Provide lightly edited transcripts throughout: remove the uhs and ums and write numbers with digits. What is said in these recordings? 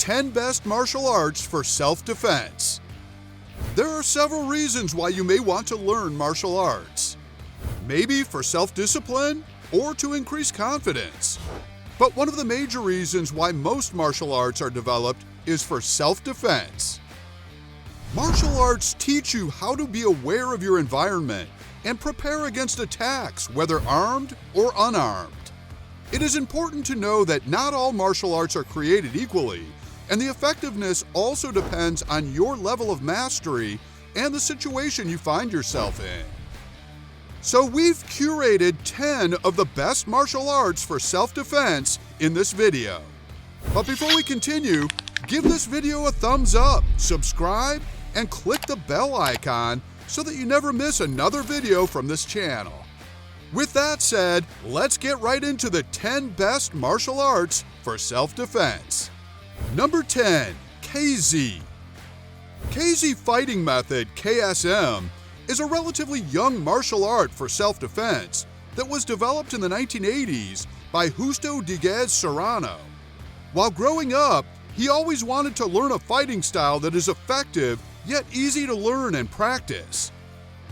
10 best martial arts for self-defense. There are several reasons why you may want to learn martial arts. Maybe for self-discipline or to increase confidence. But one of the major reasons why most martial arts are developed is for self-defense. Martial arts teach you how to be aware of your environment and prepare against attacks, whether armed or unarmed. It is important to know that not all martial arts are created equally, and the effectiveness also depends on your level of mastery and the situation you find yourself in. So we've curated 10 of the best martial arts for self-defense in this video. But before we continue, give this video a thumbs up, subscribe, and click the bell icon so that you never miss another video from this channel. With that said, let's get right into the 10 best martial arts for self-defense. Number 10, KZ. KZ fighting method, KSM, is a relatively young martial art for self-defense that was developed in the 1980s by Justo Diguez Serrano. While growing up, he always wanted to learn a fighting style that is effective yet easy to learn and practice.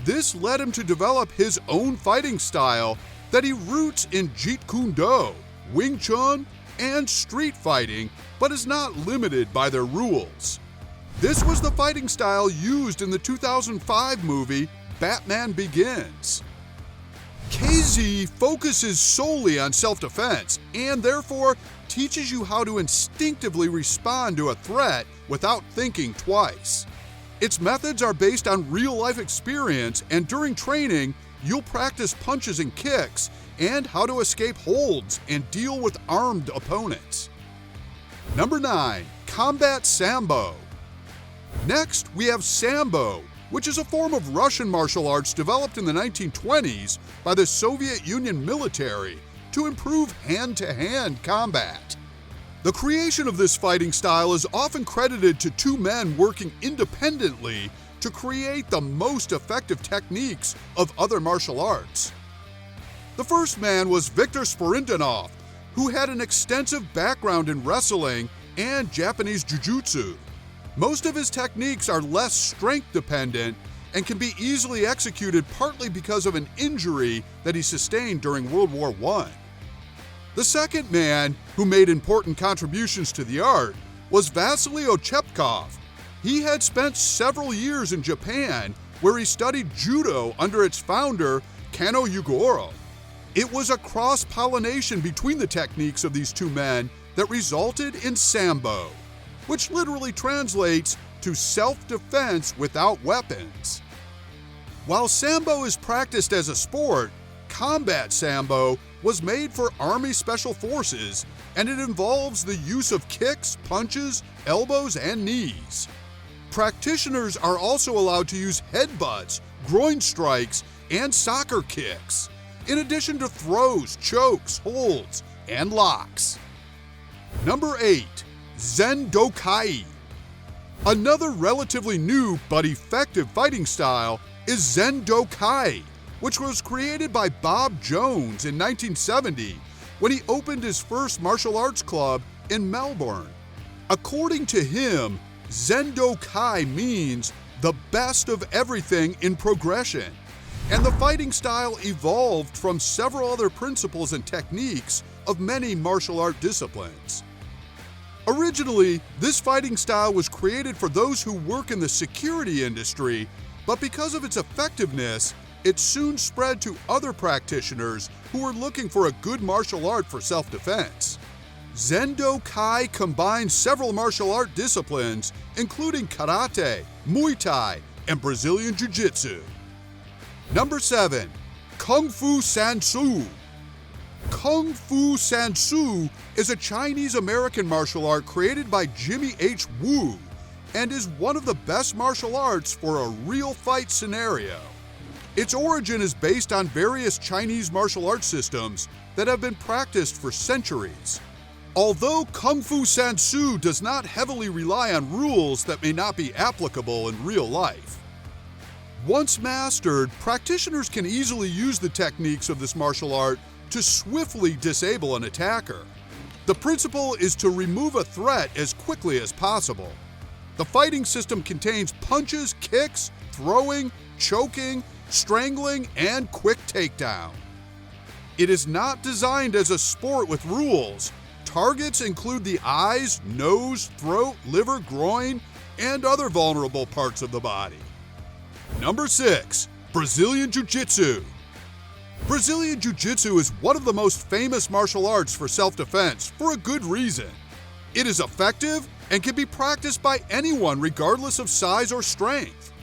This led him to develop his own fighting style that he roots in Jeet Kune Do, Wing Chun, and street fighting, but is not limited by their rules. This was the fighting style used in the 2005 movie Batman Begins. KZ focuses solely on self-defense and therefore teaches you how to instinctively respond to a threat without thinking twice. Its methods are based on real-life experience, and during training, you'll practice punches and kicks and how to escape holds and deal with armed opponents. Number 9, Combat Sambo. Next, we have Sambo, which is a form of Russian martial arts developed in the 1920s by the Soviet Union military to improve hand-to-hand combat. The creation of this fighting style is often credited to two men working independently to create the most effective techniques of other martial arts. The first man was Viktor Sporidonov, who had an extensive background in wrestling and Japanese Jiu Jitsu. Most of his techniques are less strength-dependent and can be easily executed partly because of an injury that he sustained during World War I. The second man, who made important contributions to the art, was Vasily Ochepkov. He had spent several years in Japan, where he studied judo under its founder, Kano Yugoro. It was a cross-pollination between the techniques of these two men that resulted in Sambo, which literally translates to self-defense without weapons. While Sambo is practiced as a sport, Combat Sambo was made for Army Special Forces, and it involves the use of kicks, punches, elbows, and knees. Practitioners are also allowed to use headbutts, groin strikes, and soccer kicks, in addition to throws, chokes, holds, and locks. Number 8, Zendo Kai. Another relatively new but effective fighting style is Zendo Kai, which was created by Bob Jones in 1970 when he opened his first martial arts club in Melbourne. According to him, Zendo Kai means the best of everything in progression, and the fighting style evolved from several other principles and techniques of many martial art disciplines. Originally, this fighting style was created for those who work in the security industry, but because of its effectiveness, it soon spread to other practitioners who were looking for a good martial art for self-defense. Zendo Kai combines several martial art disciplines, including karate, Muay Thai, and Brazilian Jiu Jitsu. Number 7, Kung Fu Sansu. Kung Fu Sansu is a Chinese-American martial art created by Jimmy H. Wu and is one of the best martial arts for a real fight scenario. Its origin is based on various Chinese martial arts systems that have been practiced for centuries. Although Kung Fu Sansu does not heavily rely on rules that may not be applicable in real life. Once mastered, practitioners can easily use the techniques of this martial art to swiftly disable an attacker. The principle is to remove a threat as quickly as possible. The fighting system contains punches, kicks, throwing, choking, strangling, and quick takedown. It is not designed as a sport with rules. Targets include the eyes, nose, throat, liver, groin, and other vulnerable parts of the body. Number 6. Brazilian Jiu Jitsu. Brazilian Jiu Jitsu is one of the most famous martial arts for self-defense for a good reason. It is effective and can be practiced by anyone regardless of size or strength.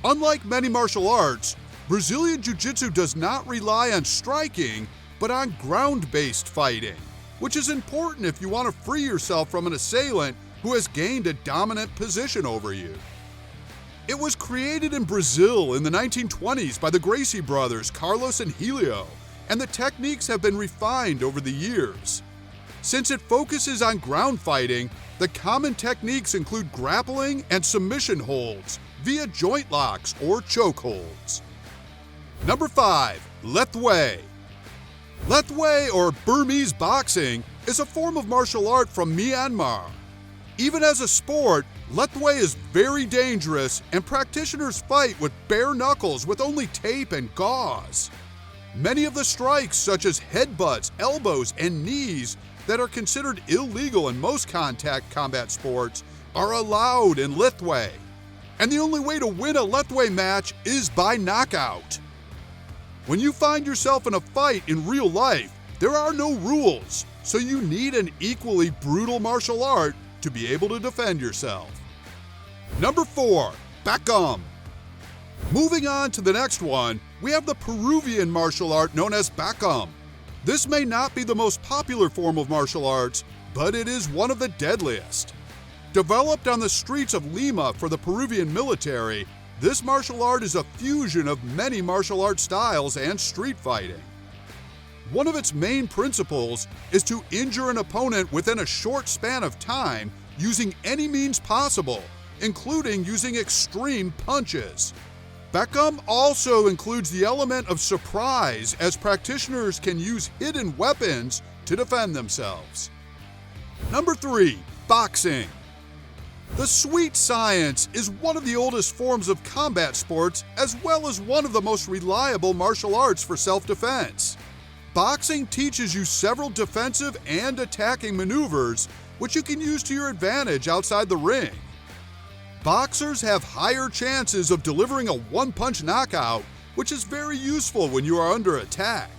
Unlike many martial arts, Brazilian Jiu Jitsu does not rely on striking, but on ground-based fighting, which is important if you want to free yourself from an assailant who has gained a dominant position over you. It was created in Brazil in the 1920s by the Gracie brothers Carlos and Helio, and the techniques have been refined over the years. Since it focuses on ground fighting, the common techniques include grappling and submission holds via joint locks or choke holds. Number 5. Lethway. Lethway, or Burmese boxing, is a form of martial art from Myanmar. Even as a sport, Lethway is very dangerous, and practitioners fight with bare knuckles with only tape and gauze. Many of the strikes, such as headbutts, elbows, and knees, that are considered illegal in most contact combat sports, are allowed in Lethway. And the only way to win a Lethway match is by knockout. When you find yourself in a fight in real life, there are no rules, so you need an equally brutal martial art to be able to defend yourself. Number 4. Beckham. Moving on to the next one, we have the Peruvian martial art known as Beckham. This may not be the most popular form of martial arts, but it is one of the deadliest. Developed on the streets of Lima for the Peruvian military, this martial art is a fusion of many martial art styles and street fighting. One of its main principles is to injure an opponent within a short span of time using any means possible, including using extreme punches. Beckham also includes the element of surprise, as practitioners can use hidden weapons to defend themselves. Number 3. Boxing. The sweet science is one of the oldest forms of combat sports, as well as one of the most reliable martial arts for self-defense. Boxing teaches you several defensive and attacking maneuvers, which you can use to your advantage outside the ring. Boxers have higher chances of delivering a one-punch knockout, which is very useful when you are under attack.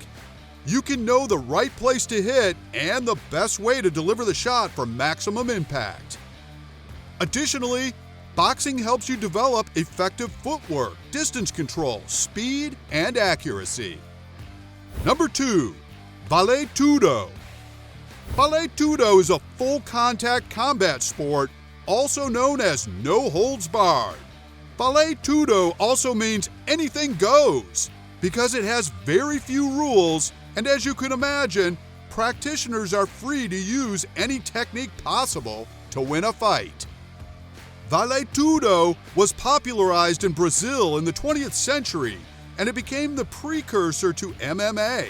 You can know the right place to hit and the best way to deliver the shot for maximum impact. Additionally, boxing helps you develop effective footwork, distance control, speed, and accuracy. Number 2. Valetudo. Valetudo is a full-contact combat sport, also known as no holds barred. Valetudo also means anything goes, because it has very few rules, and as you can imagine, practitioners are free to use any technique possible to win a fight. Valetudo was popularized in Brazil in the 20th century, and it became the precursor to MMA.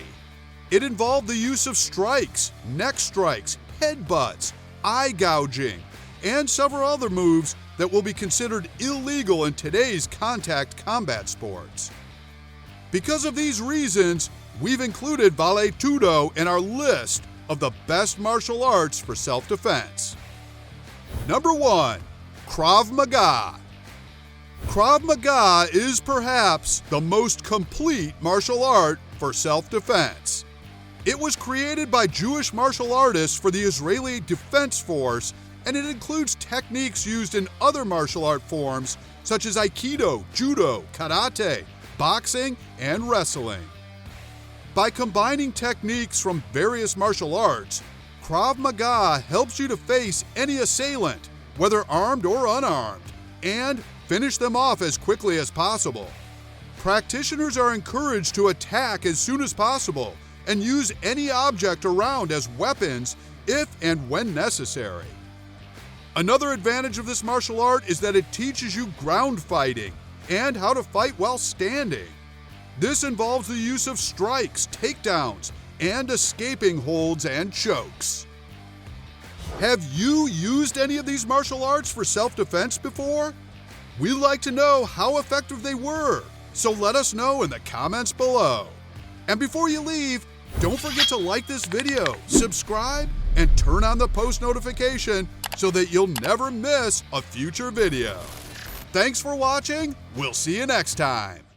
It involved the use of strikes, neck strikes, headbutts, eye gouging, and several other moves that will be considered illegal in today's contact combat sports. Because of these reasons, we've included Valetudo in our list of the best martial arts for self-defense. Number 1. Krav Maga. Krav Maga is perhaps the most complete martial art for self-defense. It was created by Jewish martial artists for the Israeli Defense Force, and it includes techniques used in other martial art forms such as Aikido, Judo, Karate, boxing, and wrestling. By combining techniques from various martial arts, Krav Maga helps you to face any assailant, whether armed or unarmed, and finish them off as quickly as possible. Practitioners are encouraged to attack as soon as possible and use any object around as weapons if and when necessary. Another advantage of this martial art is that it teaches you ground fighting and how to fight while standing. This involves the use of strikes, takedowns, and escaping holds and chokes. Have you used any of these martial arts for self-defense before? We'd like to know how effective they were, so let us know in the comments below. And before you leave, don't forget to like this video, subscribe, and turn on the post notification so that you'll never miss a future video. Thanks for watching. We'll see you next time.